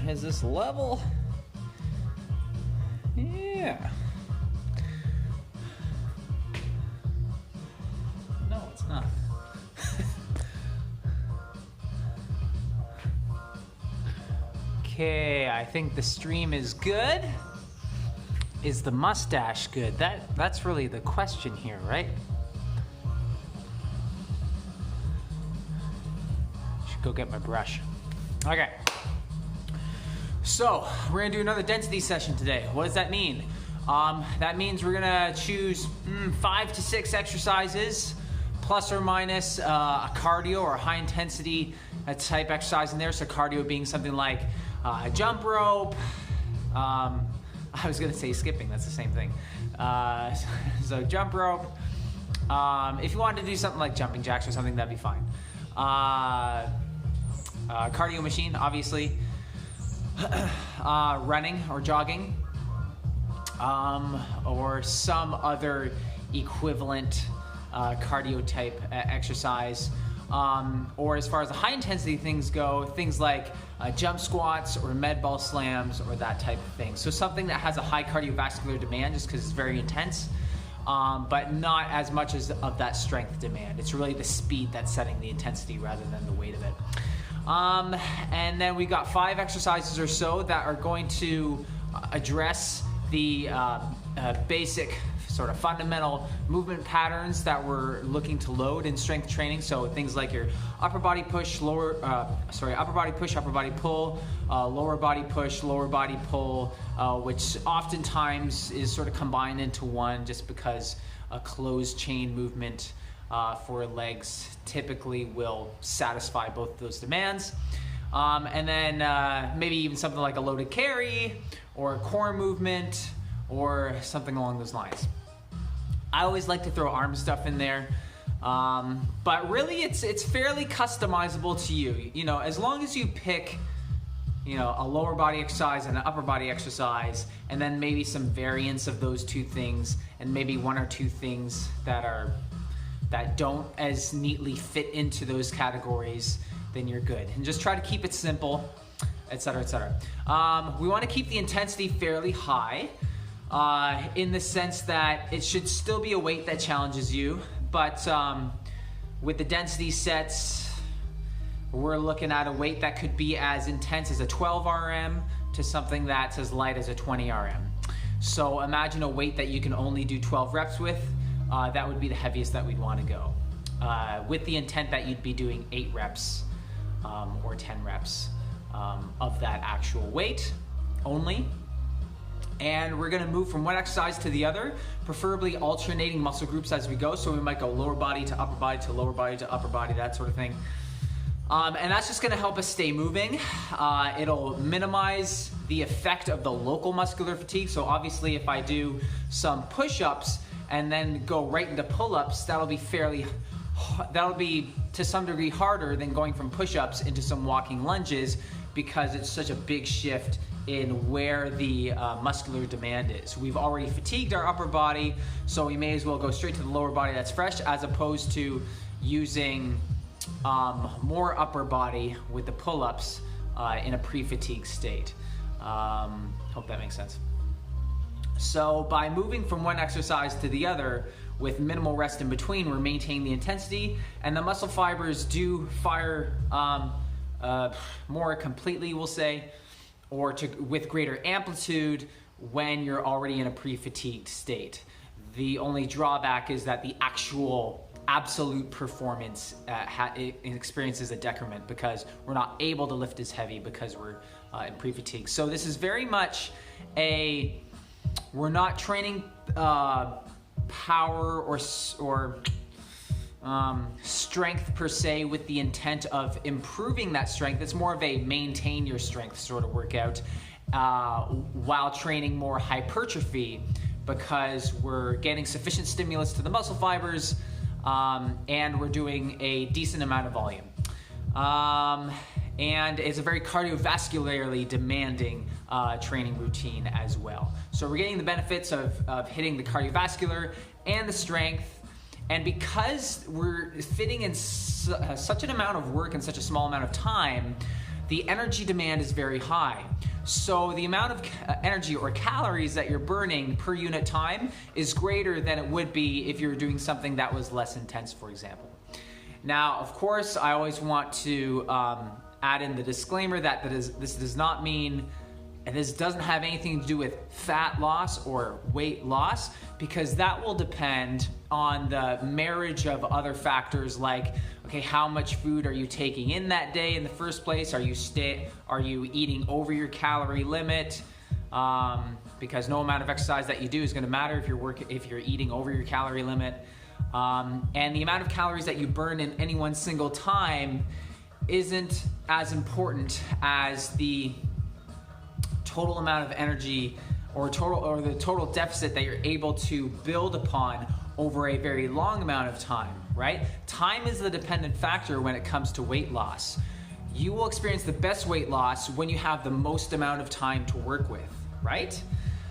Is this level? Yeah. No, it's not. Okay, I think the stream is good. Is the mustache good? That's really the question here, right? Should go get my brush. Okay. So, we're gonna do another density session today. What does that mean? That means we're gonna choose 5 to 6 exercises, plus or minus a cardio or a high intensity type exercise in there. So cardio being something like jump rope. I was gonna say skipping, that's the same thing. So jump rope. If you wanted to do something like jumping jacks or something, that'd be fine. Cardio machine, obviously. Running or jogging. Or some other equivalent cardio type exercise. Or as far as the high intensity things go, things like jump squats or med ball slams or that type of thing. So something that has a high cardiovascular demand just because it's very intense, but not as much as of that strength demand. It's really the speed that's setting the intensity rather than the weight of it. And then we got 5 exercises or so that are going to address the basic sort of fundamental movement patterns that we're looking to load in strength training. So things like your upper body push, upper body push, upper body pull, lower body push, lower body pull, which oftentimes is sort of combined into one just because a closed chain movement for legs typically will satisfy both of those demands. And then maybe even something like a loaded carry or a core movement or something along those lines. I always like to throw arm stuff in there, but really it's fairly customizable to you. You know, as long as you pick, you know, a lower body exercise and an upper body exercise, and then maybe some variants of those two things, and maybe 1 or 2 things that don't as neatly fit into those categories, then you're good. And just try to keep it simple, etc., etc. We want to keep the intensity fairly high. In the sense that it should still be a weight that challenges you, but with the density sets, we're looking at a weight that could be as intense as a 12 RM to something that's as light as a 20 RM. So imagine a weight that you can only do 12 reps with. That would be the heaviest that we'd want to go, with the intent that you'd be doing 8 reps or 10 reps of that actual weight only. And we're gonna move from one exercise to the other, preferably alternating muscle groups as we go. So we might go lower body to upper body to lower body to upper body, that sort of thing. And that's just gonna help us stay moving. It'll minimize the effect of the local muscular fatigue. So obviously if I do some push-ups and then go right into pull-ups, that'll be to some degree harder than going from push-ups into some walking lunges, because it's such a big shift in where the muscular demand is. We've already fatigued our upper body, so we may as well go straight to the lower body that's fresh, as opposed to using more upper body with the pull-ups in a pre-fatigue state. Hope that makes sense. So by moving from one exercise to the other with minimal rest in between, we're maintaining the intensity, and the muscle fibers do fire more completely, we'll say, or with greater amplitude when you're already in a pre-fatigued state. The only drawback is that the actual absolute performance experiences a decrement because we're not able to lift as heavy because we're in pre-fatigue. So this is very much we're not training power or strength per se with the intent of improving that strength. It's more of a maintain your strength sort of workout while training more hypertrophy, because we're getting sufficient stimulus to the muscle fibers and we're doing a decent amount of volume. And it's a very cardiovascularly demanding training routine as well. So we're getting the benefits of hitting the cardiovascular and the strength. And because we're fitting in such an amount of work in such a small amount of time, the energy demand is very high. So the amount of energy or calories that you're burning per unit time is greater than it would be if you were doing something that was less intense, for example. Now, of course, I always want to add in the disclaimer that this does not mean, and this doesn't have anything to do with fat loss or weight loss, because that will depend on the marriage of other factors like, okay, how much food are you taking in that day in the first place? Are you eating over your calorie limit? Because no amount of exercise that you do is going to matter if you're eating over your calorie limit. And the amount of calories that you burn in any one single time isn't as important as the total amount of energy or the total deficit that you're able to build upon over a very long amount of time, right? Time is the dependent factor when it comes to weight loss. You will experience the best weight loss when you have the most amount of time to work with, right?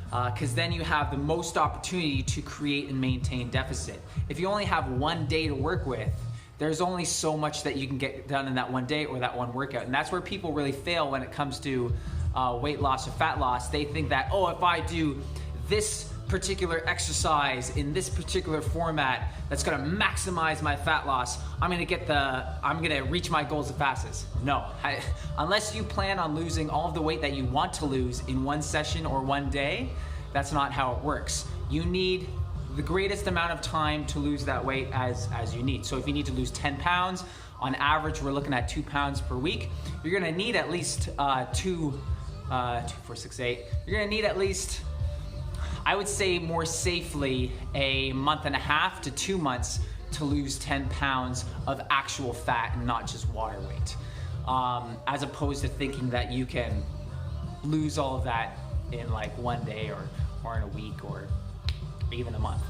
Because then you have the most opportunity to create and maintain deficit. If you only have one day to work with, there's only so much that you can get done in that one day or that one workout. And that's where people really fail when it comes to weight loss or fat loss. They think that, oh, if I do this particular exercise in this particular format that's gonna maximize my fat loss, I'm gonna reach my goals the fastest. No, unless you plan on losing all of the weight that you want to lose in one session or one day, that's not how it works. You need the greatest amount of time to lose that weight as you need. So if you need to lose 10 pounds, on average, we're looking at 2 pounds per week. You're gonna need at least 2, 4, 6, 8. You're gonna need at least, I would say more safely, a month and a half to 2 months to lose 10 pounds of actual fat and not just water weight. As opposed to thinking that you can lose all of that in like one day or in a week or even a month.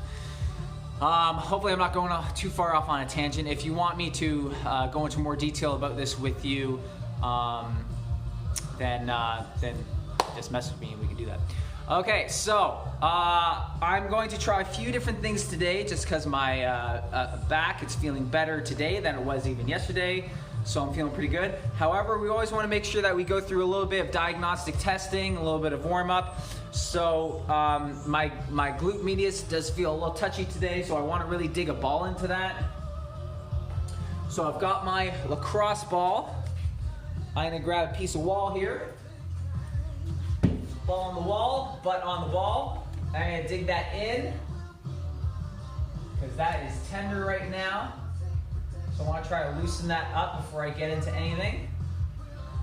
Hopefully I'm not going too far off on a tangent. If you want me to go into more detail about this with you, then just message me and we can do that. Okay, so I'm going to try a few different things today just because my back is feeling better today than it was even yesterday, so I'm feeling pretty good. However, we always want to make sure that we go through a little bit of diagnostic testing, a little bit of warm-up. So my glute medius does feel a little touchy today, so I want to really dig a ball into that. So I've got my lacrosse ball. I'm going to grab a piece of wall here. Ball on the wall, butt on the ball. I'm going to dig that in because that is tender right now. So I want to try to loosen that up before I get into anything.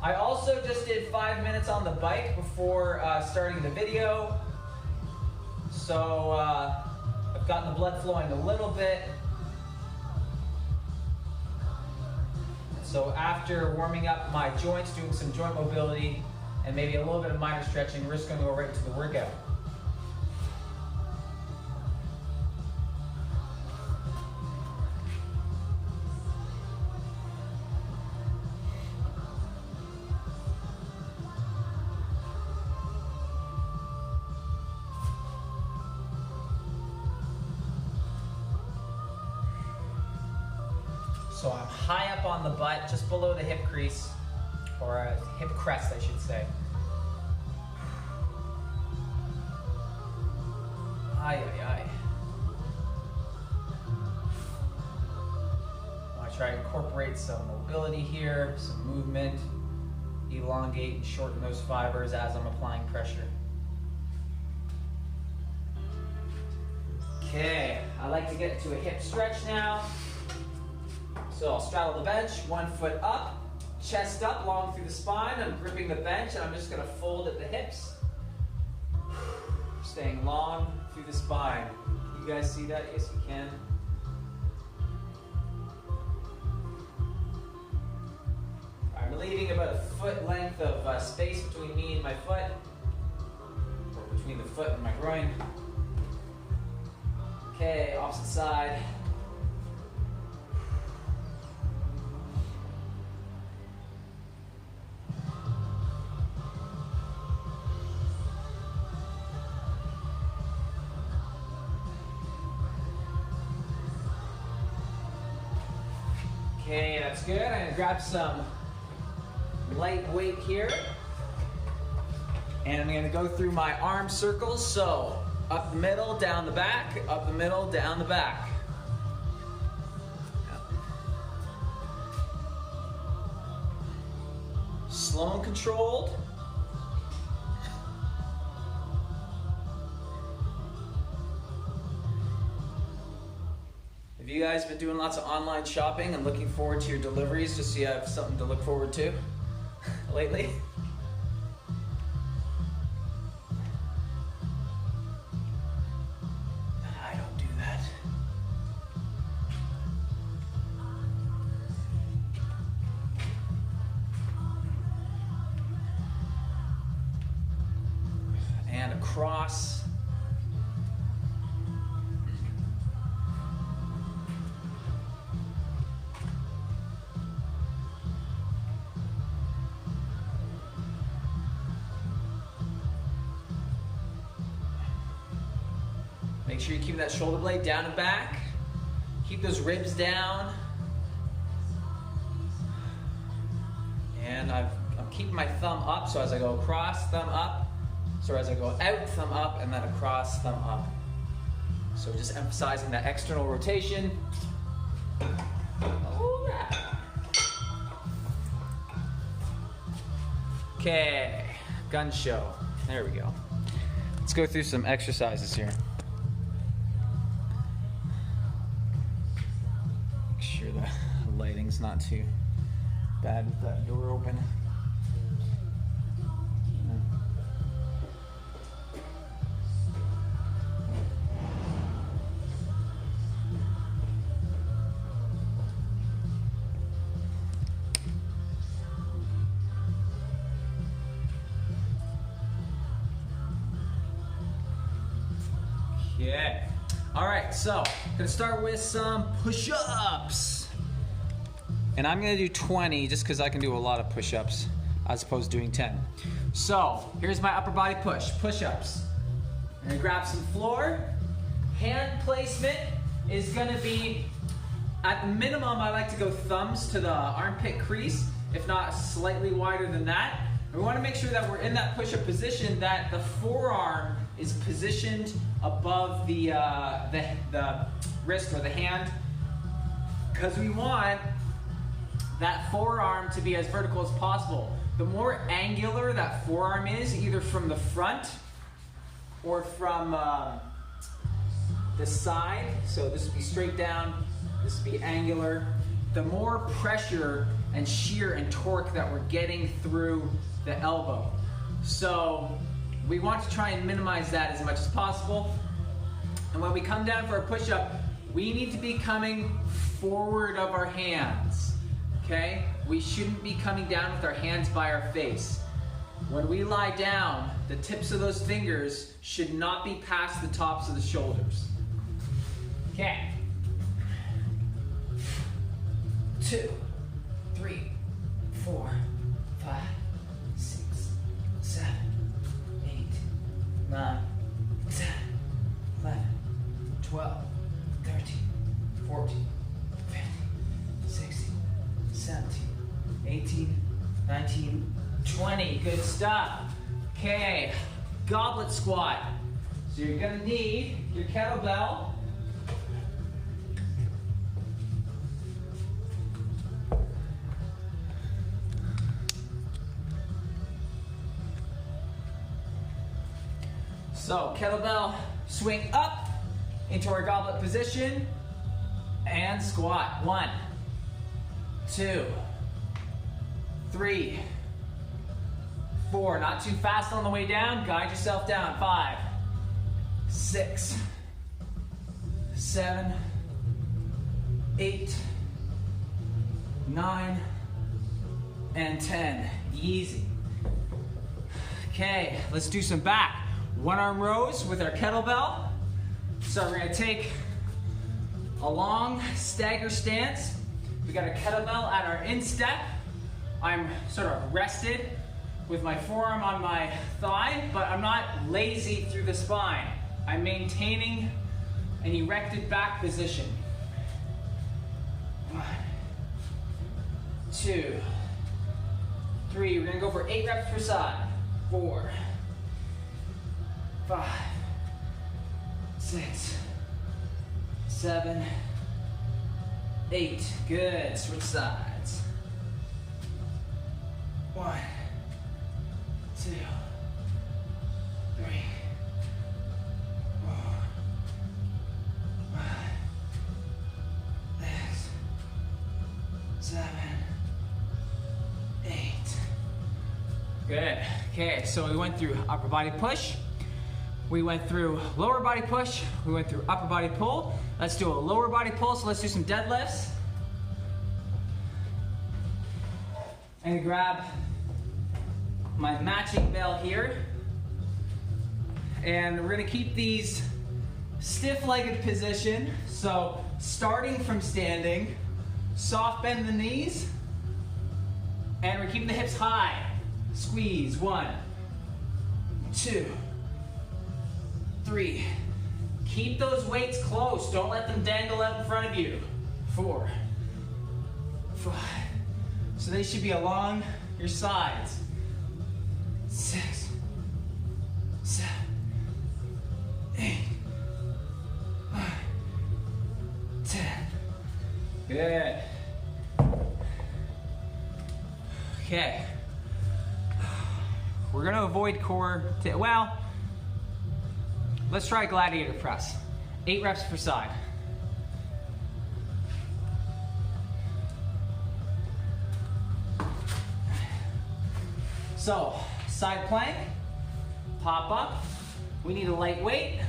I also just did 5 minutes on the bike before starting the video. So I've gotten the blood flowing a little bit. So after warming up my joints, doing some joint mobility, and maybe a little bit of minor stretching, we're just going to go right into the workout. So I'm high up on the butt, just below the hip crease, or hip crest, I should say. Ay, ay, ay. I want to try to incorporate some mobility here, some movement, elongate and shorten those fibers as I'm applying pressure. Okay, I like to get to a hip stretch now. So I'll straddle the bench, 1 foot up, chest up, long through the spine. I'm gripping the bench and I'm just gonna fold at the hips. Staying long through the spine. You guys see that? Yes, you can. I'm leaving about a foot length of space between me and my foot, or between the foot and my groin. Okay, opposite side. Okay, that's good. I'm gonna grab some lightweight here. And I'm going to go through my arm circles. So up the middle, down the back, up the middle, down the back. Slow and controlled. Have you guys been doing lots of online shopping and looking forward to your deliveries just so you have something to look forward to lately? I don't do that. And across. Make sure you keep that shoulder blade down and back. Keep those ribs down. And I'm keeping my thumb up, so as I go across, thumb up. So as I go out, thumb up, and then across, thumb up. So just emphasizing that external rotation. Oh, yeah. Okay, gun show. There we go. Let's go through some exercises here. Make sure the lighting's not too bad with that door open. Yeah. All right, so gonna start with some push-ups. And I'm gonna do 20 just because I can do a lot of push-ups as opposed to doing 10. So here's my upper body push-ups. I'm gonna grab some floor. Hand placement is gonna be, at minimum, I like to go thumbs to the armpit crease, if not slightly wider than that. We wanna make sure that we're in that push-up position, that the forearm is positioned above the wrist or the hand, because we want that forearm to be as vertical as possible. The more angular that forearm is, either from the front or from the side, so this would be straight down, this would be angular, the more pressure and shear and torque that we're getting through the elbow. So we want to try and minimize that as much as possible. And when we come down for a push-up, we need to be coming forward of our hands, okay? We shouldn't be coming down with our hands by our face. When we lie down, the tips of those fingers should not be past the tops of the shoulders. Okay. 2, 3, 4, 5, 6, 7, 8, 9, 10, 11, 12, 13, 14, 15, 16, 17, 18, 19, 20. Good stuff. Okay, goblet squat. So you're gonna need your kettlebell. So kettlebell, swing up into our goblet position and squat. 1, 2, 3, 4. Not too fast on the way down. Guide yourself down. 5, 6, 7, 8, 9, and 10. Easy. Okay, let's do some back. One arm rows with our kettlebell. So we're gonna take a long stagger stance. We got a kettlebell at our instep. I'm sort of rested with my forearm on my thigh, but I'm not lazy through the spine. I'm maintaining an erected back position. 1, 2, 3. We're gonna go for 8 reps per side. 4, 5, 6, 7, 8. Good. Switch sides. 1, 2, 3, 4, 5, 6, 7, 8. Good. Okay, so we went through upper body push. We went through lower body push. We went through upper body pull. Let's do a lower body pull. So let's do some deadlifts. I'm gonna grab my matching bell here. And we're gonna keep these stiff-legged position. So starting from standing, soft bend the knees, and we're keeping the hips high. Squeeze. 1, 2, 3. Keep those weights close. Don't let them dangle out in front of you. 4, 5. So they should be along your sides. 6, 7, 8, 9, 10. Good. Okay. We're gonna avoid core, well, let's try gladiator press. 8 reps per side. So, side plank, pop up. We need a light weight,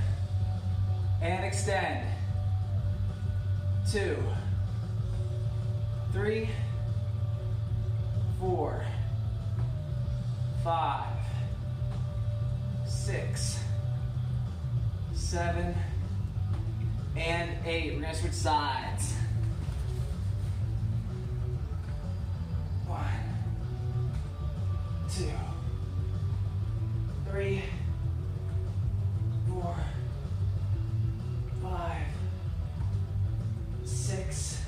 and extend. 2, 3, 4, 5, 6, 7, and 8. We're gonna switch sides. 1, 2, 3, 4, 5, 6,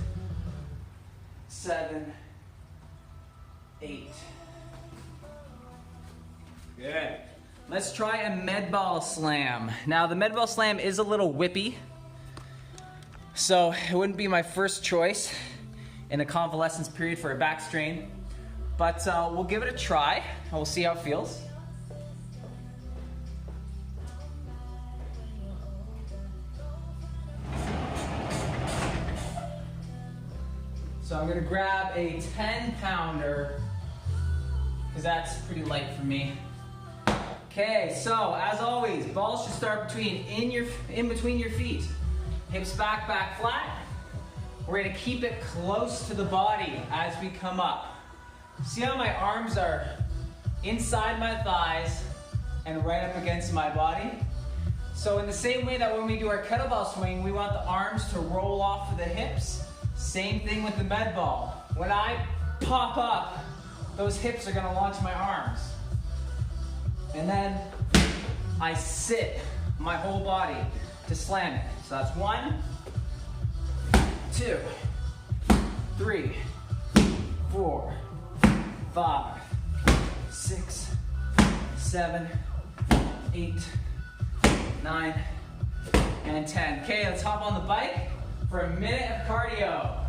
7, 8. Good. Let's try a med ball slam. Now the med ball slam is a little whippy, so it wouldn't be my first choice in a convalescence period for a back strain, but we'll give it a try and we'll see how it feels. So I'm gonna grab a 10-pounder because that's pretty light for me. Okay, so as always, balls should start in between your feet. Hips back, back flat. We're gonna keep it close to the body as we come up. See how my arms are inside my thighs and right up against my body? So in the same way that when we do our kettlebell swing, we want the arms to roll off of the hips. Same thing with the med ball. When I pop up, those hips are gonna launch my arms. And then I sit my whole body to slam it. So that's 1, 2, 3, 4, 5, 6, 7, 8, 9, and 10. Okay, let's hop on the bike for a minute of cardio.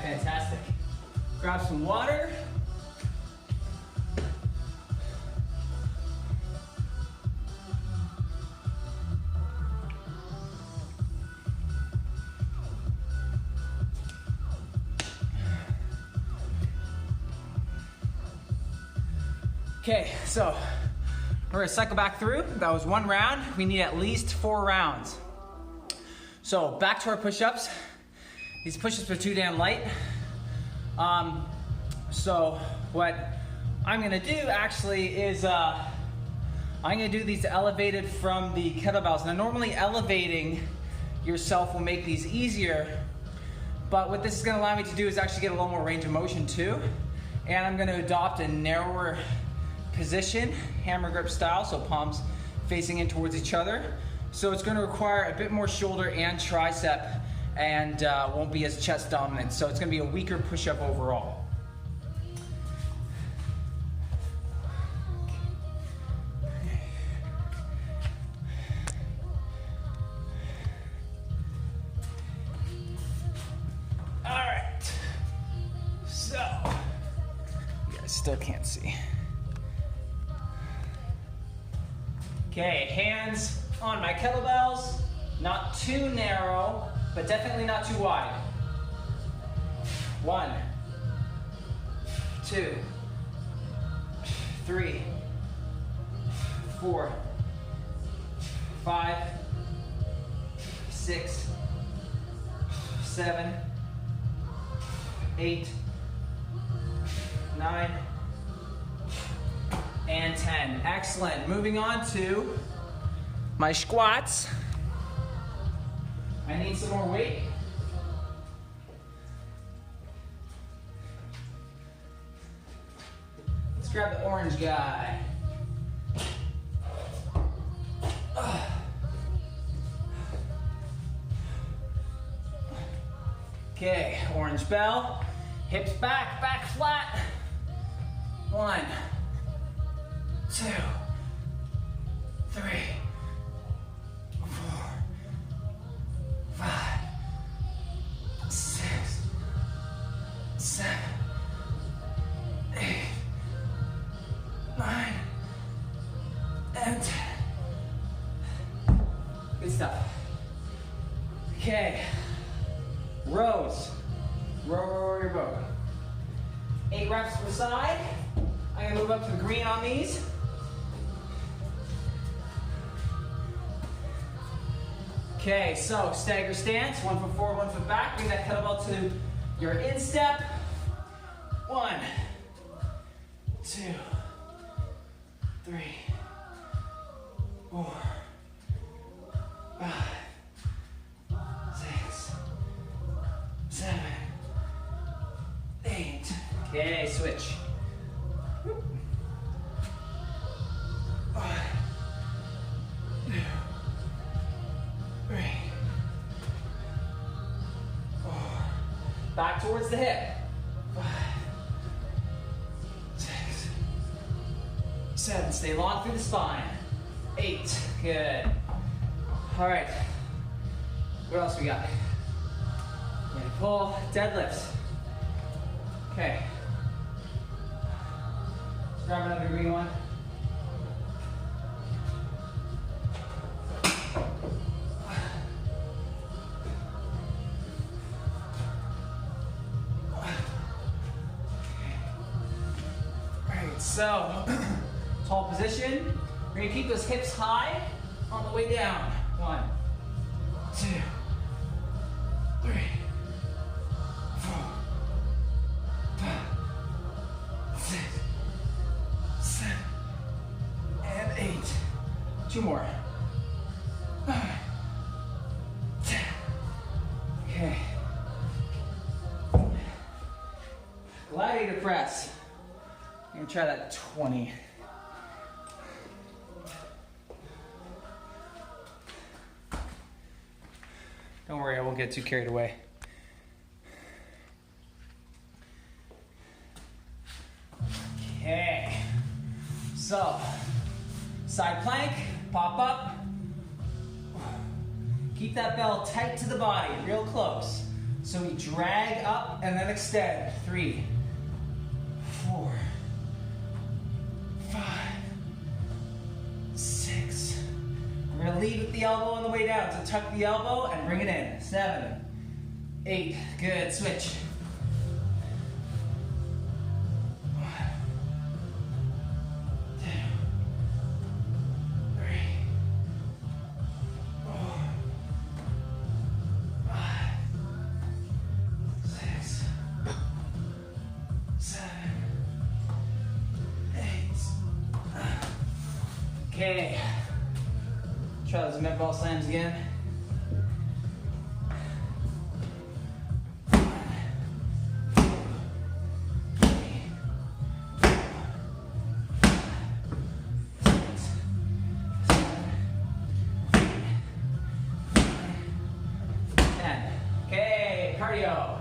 fantastic. Grab some water. Okay, so we're gonna cycle back through. That was 1 round. We need at least 4 rounds. So back to our push-ups. These push-ups are too damn light. So what I'm gonna do actually is I'm gonna do these elevated from the kettlebells. Now normally elevating yourself will make these easier, but what this is gonna allow me to do is actually get a little more range of motion too. And I'm gonna adopt a narrower position, hammer grip style, so palms facing in towards each other. So it's going to require a bit more shoulder and tricep, and won't be as chest dominant. So it's going to be a weaker push-up overall. All right. So you guys still can't see. Okay, hands on my kettlebells, not too narrow, but definitely not too wide. 1, 2, 3, 4, 5, 6, 7, 8, 9, and 10. Excellent. Moving on to my squats. I need some more weight. Let's grab the orange guy. Okay, orange bell. Hips back, back flat. 1, 2, 3, 4, 5, 6, 7, 8, 9, and 10. Good stuff. Okay, rows. Row your boat. 8 reps per side. I'm gonna move up to the green on these. Okay, so stagger stance, 1 foot forward, 1 foot back. Bring that kettlebell to your instep. 1, 2, 3, 4, 5, 6, 7, 8. Okay, switch. 1, 2, 3, 4. Back towards the hip. 5, 6, 7. Stay long through the spine. 8. Good. All right. What else we got? We're gonna pull deadlifts. Okay. Let's grab another green one. So, tall position. We're gonna keep those hips high on the way down. 1, 2, 3, 4, 5, 6, 7, and 8. 2 more. 9, 10. Okay. Gladiator press. I'm gonna try that 20. Don't worry, I won't get too carried away. Okay. So, side plank, pop up. Keep that bell tight to the body, real close. So we drag up and then extend. 3, 4, 5, 6. We're gonna lead with the elbow on the way down. So tuck the elbow and bring it in. 7, 8, good, switch. 1, 2, 3, 4, 5, 6, 7, 8. Okay. Try those med ball slams again. 1, 2, 3, 4, 5, 6, 7, 8, 9, 10. Okay, cardio.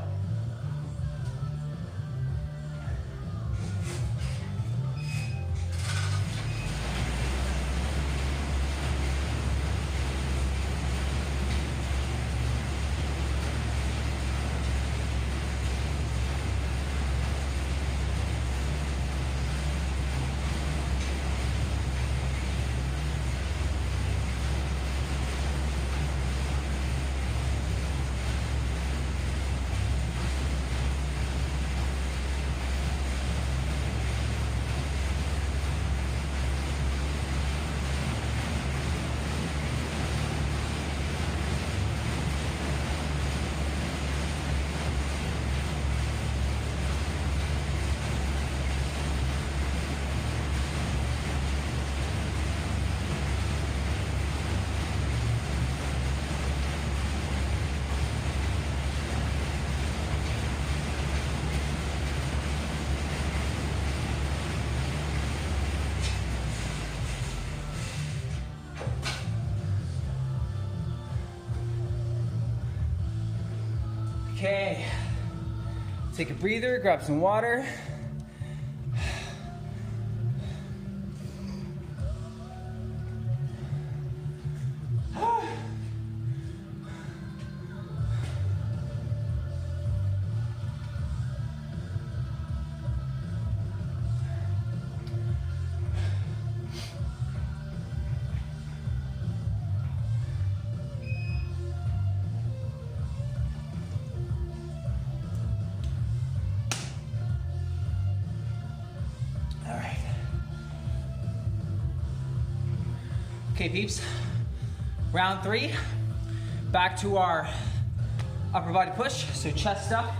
Okay, take a breather, grab some water. Okay, peeps, round 3, back to our upper body push, so chest up,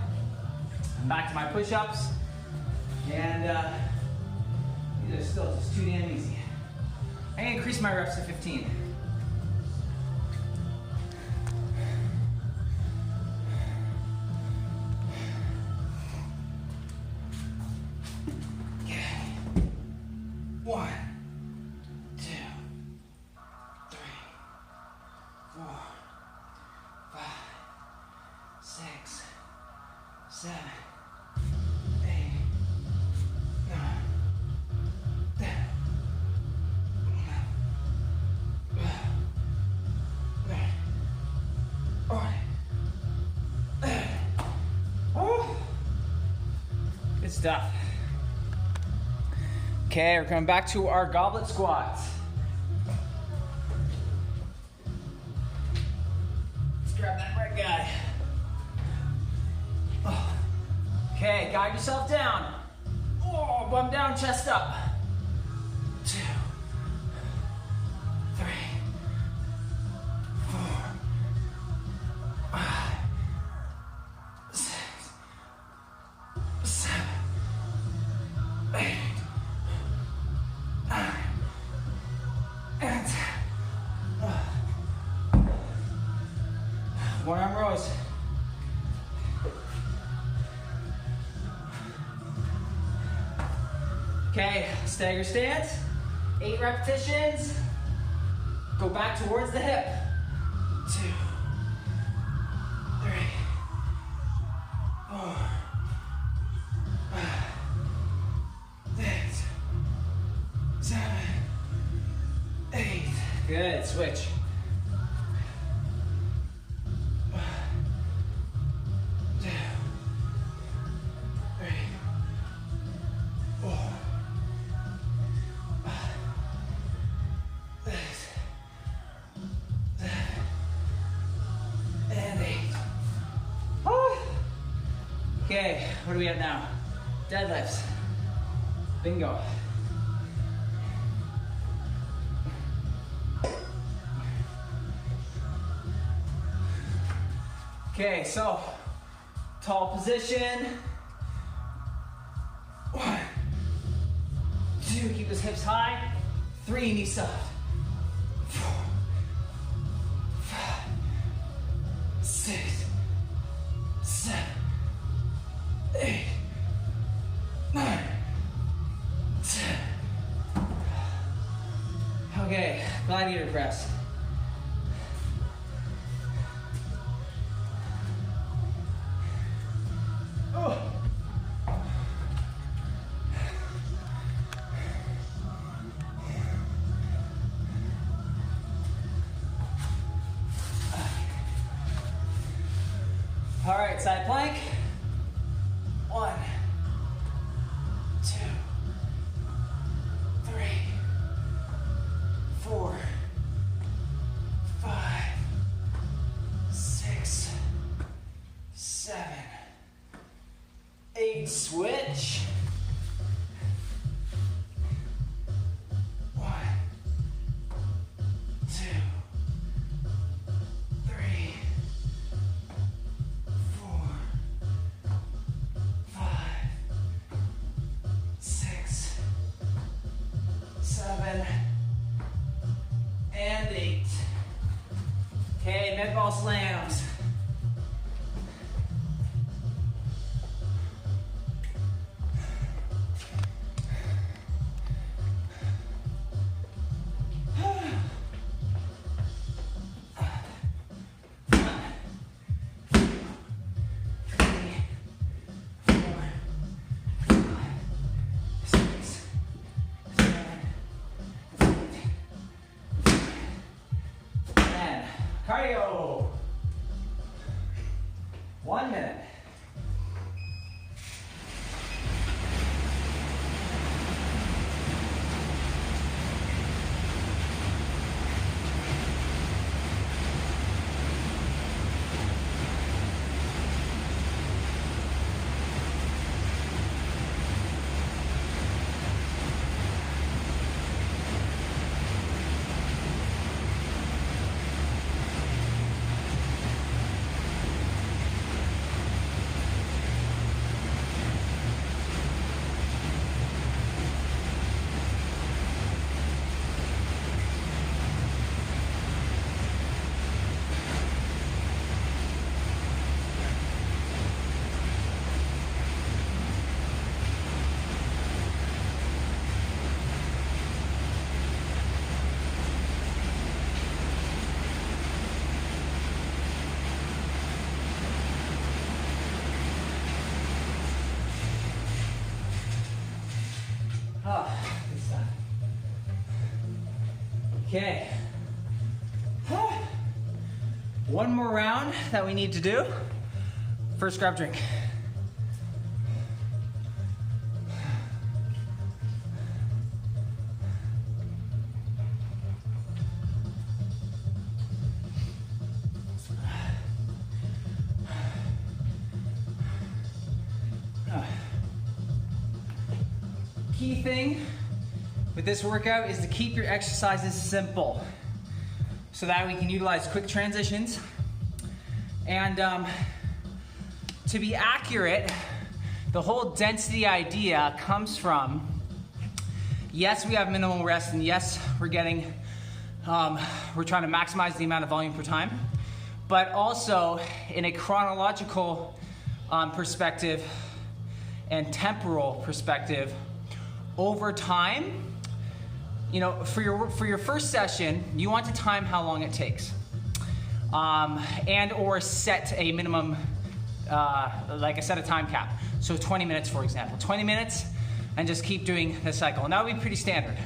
and back to my push-ups, and these are still just too damn easy. I'm gonna increase my reps to 15. Okay. 1, 2, 3, 4, 5, 6, 7, 8, 9, 10, 11, 12. Good stuff. Okay, we're coming back to our goblet squats. Let's grab that red guy. Oh. Okay, guide yourself down. Oh, bum down, chest up. 2, 3, 4, 5, 6, 7, 8, 9, and 10. One arm rows. Okay, stagger stance, 8 repetitions. Go back towards the hip. 2, 3, 4, 5, 6, 7, 8. Good, switch. Okay, what are we at now? Deadlifts. Bingo. Okay, so tall position. 1, 2, keep those hips high. 3, knees soft. 4, 5, 6, 7, 8, 9, 10. Okay, gladiator press. Oh. All right, side plank. 1, 2, 3, 4, 5, 6, 7, 8. Switch. 1, 2, 3, 4, 5, 6, 7, and 8. Okay, med ball slams. Cardio. 1 minute. Good stuff. Okay. One more round that we need to do. First, grab drink. Key thing with this workout is to keep your exercises simple so that we can utilize quick transitions. And to be accurate, the whole density idea comes from, yes, we have minimal rest, and yes, we're trying to maximize the amount of volume per time, but also in a chronological perspective and temporal perspective, over time, you know, for your first session, you want to time how long it takes, and or set a minimum, like I set a time cap. So 20 minutes, for example, 20 minutes, and just keep doing the cycle. And that would be pretty standard.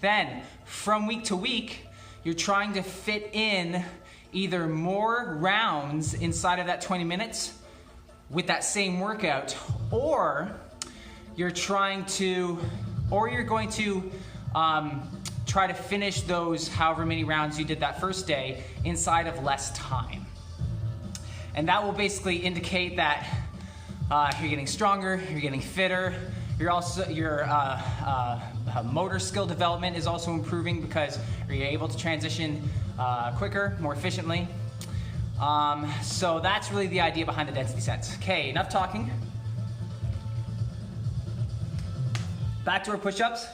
Then, from week to week, you're trying to fit in either more rounds inside of that 20 minutes with that same workout, or you're going to try to finish those however many rounds you did that first day inside of less time. And that will basically indicate that you're getting stronger, you're getting fitter, your motor skill development is also improving because you're able to transition quicker, more efficiently. So that's really the idea behind the density sets. Okay, enough talking. Back to our push-ups.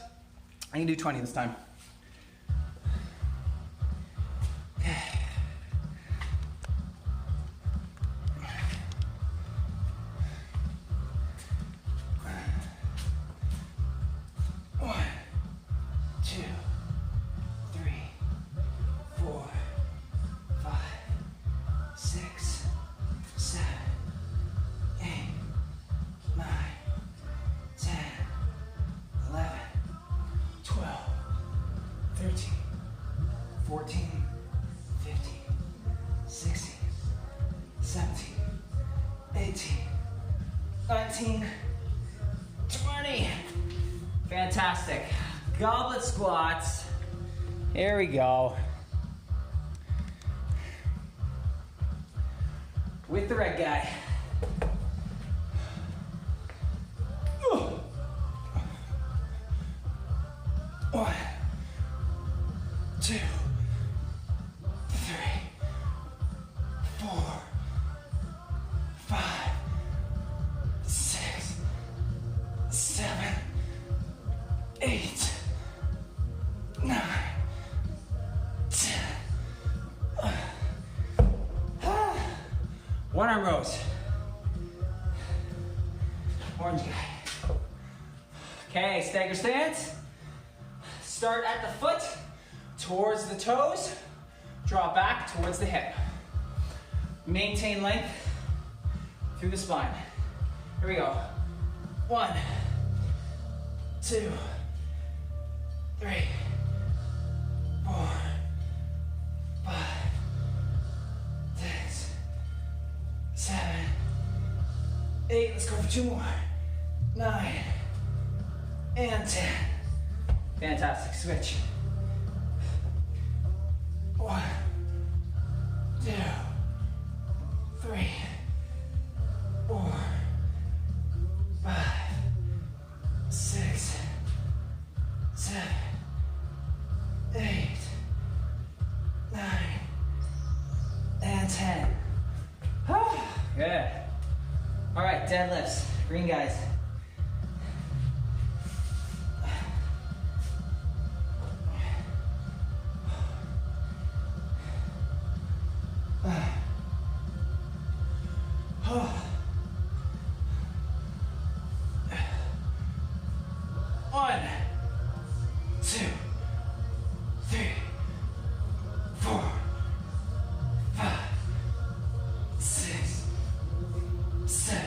I'm gonna do 20 this time. Fantastic. Goblet squats. Here we go. With the red guy. One, two, three, four, five, six, seven, 8, 9, 10. One arm rows. Orange guy. Okay, stagger stance. Start at the foot, towards the toes, draw back towards the hip. Maintain length through the spine. Here we go. 1, 2, 3, 4, 5, 6, 7, 8. Let's go for 2 more. 9 and 10. Fantastic. Switch. 1, 2, 3, 4, 5, 6, 7, 8, 9, and 10. Good. All right, deadlifts. Green guys. One, two, three, 4, 5, 6, 7,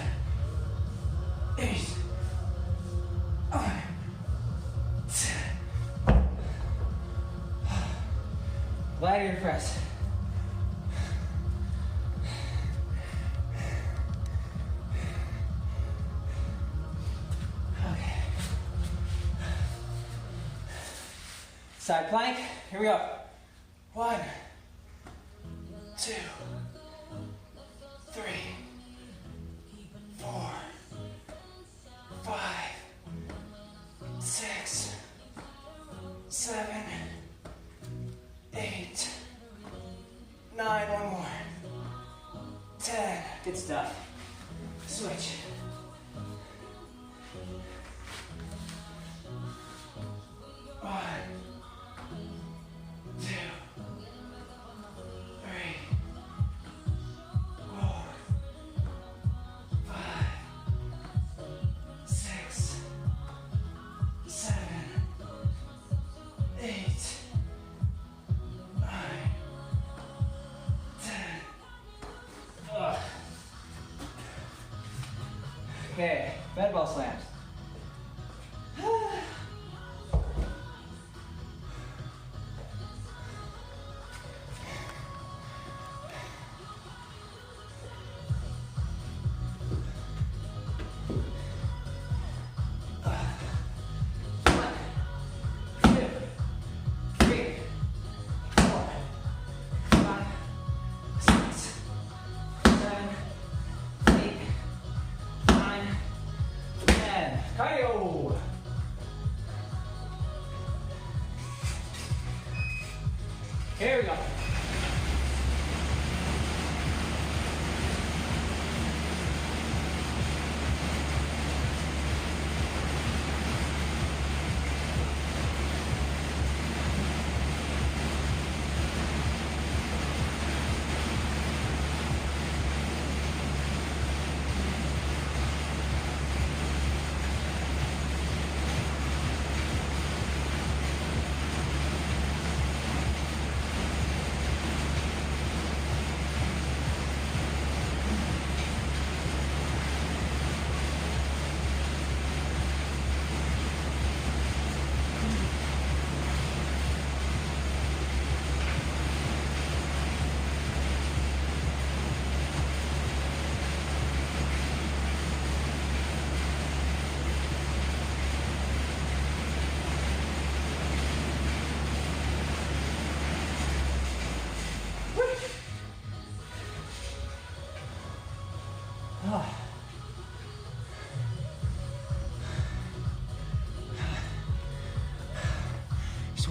8, 9, 10. Gladiator press. Side plank, here we go. 1, 2, 3, 4, 5, 6, 7, 8, 9, one more. 10, good stuff. Switch. One, 2, 3, 4, 5, 6, 7, 8, 9, 10. Okay, bed ball slams.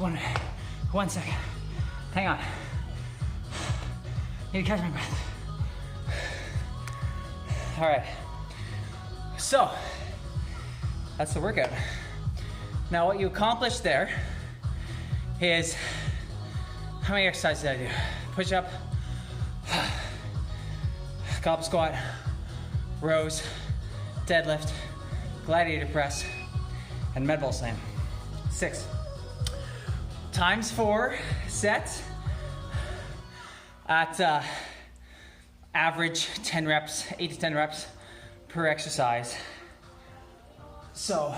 one second. Hang on. Need to catch my breath. All right. So, that's the workout. Now what you accomplished there is, how many exercises did I do? Push up, goblet squat, rows, deadlift, gladiator press, and med ball slam. 6 times 4 sets at average 10 reps, 8 to 10 reps per exercise. So,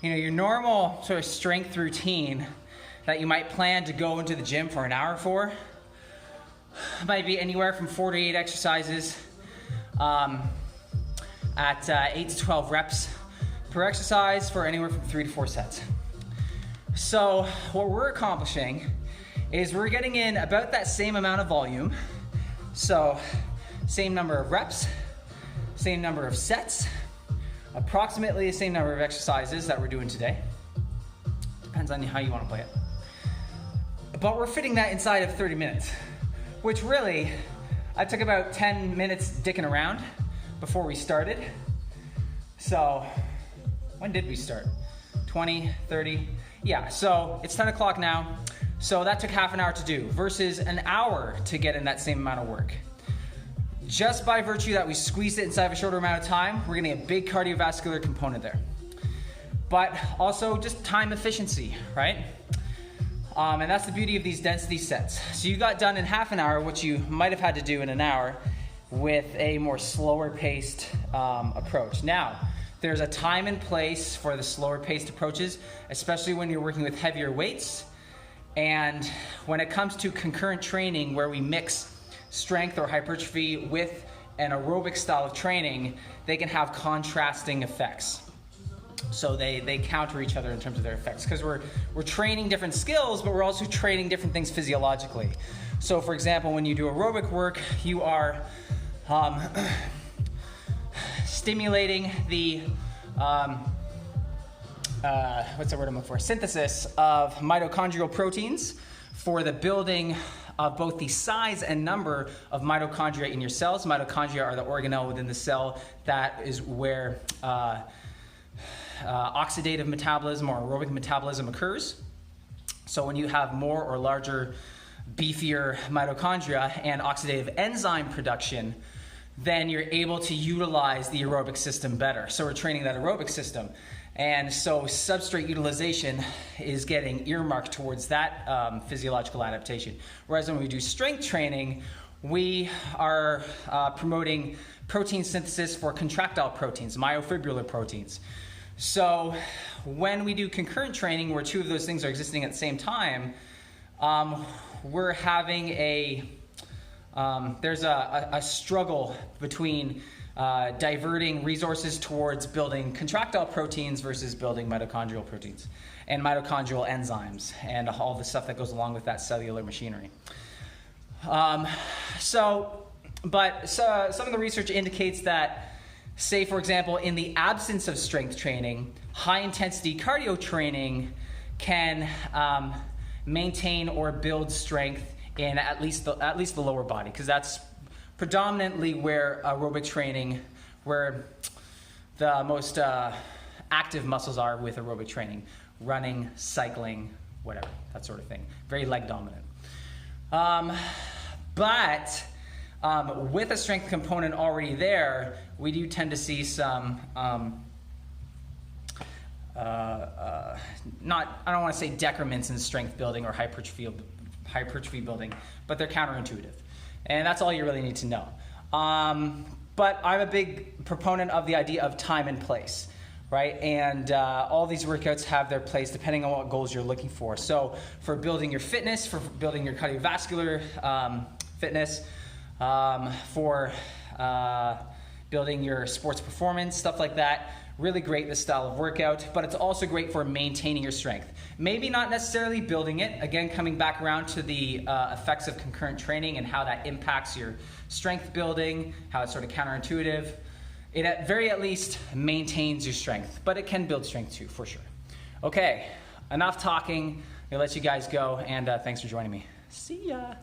your normal sort of strength routine that you might plan to go into the gym for an hour for might be anywhere from 4 to 8 exercises at 8 to 12 reps per exercise for anywhere from 3 to 4 sets. So what we're accomplishing is we're getting in about that same amount of volume. So same number of reps, same number of sets, approximately the same number of exercises that we're doing today. Depends on how you want to play it. But we're fitting that inside of 30 minutes, which really, I took about 10 minutes dicking around before we started. So, when did we start? 20, 30? Yeah, so it's 10 o'clock now. So that took half an hour to do versus an hour to get in that same amount of work. Just by virtue that we squeezed it inside of a shorter amount of time, we're getting a big cardiovascular component there. But also just time efficiency, right? And that's the beauty of these density sets. So you got done in half an hour, which you might have had to do in an hour with a more slower paced approach. Now, there's a time and place for the slower paced approaches, especially when you're working with heavier weights. And when it comes to concurrent training where we mix strength or hypertrophy with an aerobic style of training, they can have contrasting effects. So they counter each other in terms of their effects because we're training different skills, but we're also training different things physiologically. So for example, when you do aerobic work, you are stimulating the what's the word I'm looking for? Synthesis of mitochondrial proteins for the building of both the size and number of mitochondria in your cells. Mitochondria are the organelle within the cell that is where oxidative metabolism or aerobic metabolism occurs. So when you have more or larger, beefier mitochondria and oxidative enzyme production, then you're able to utilize the aerobic system better. So we're training that aerobic system. And so substrate utilization is getting earmarked towards that physiological adaptation. Whereas when we do strength training, we are promoting protein synthesis for contractile proteins, myofibrillar proteins. So when we do concurrent training where two of those things are existing at the same time, we're having there's a struggle between diverting resources towards building contractile proteins versus building mitochondrial proteins and mitochondrial enzymes and all the stuff that goes along with that cellular machinery. Some of the research indicates that, say for example, in the absence of strength training, high intensity cardio training can maintain or build strength in at least the lower body, because that's predominantly where aerobic training, where the most active muscles are with aerobic training, running, cycling, whatever, that sort of thing. Very leg dominant. But with a strength component already there, we do tend to see some, I don't want to say decrements in strength building or hypertrophy building, but they're counterintuitive. And that's all you really need to know. But I'm a big proponent of the idea of time and place, right? And all these workouts have their place depending on what goals you're looking for. So for building your fitness, for building your cardiovascular fitness, for building your sports performance, stuff like that, really great, this style of workout, but it's also great for maintaining your strength. Maybe not necessarily building it, again, coming back around to the effects of concurrent training and how that impacts your strength building, how it's sort of counterintuitive. It at very least maintains your strength, but it can build strength too, for sure. Okay, enough talking, gonna let you guys go, and thanks for joining me. See ya.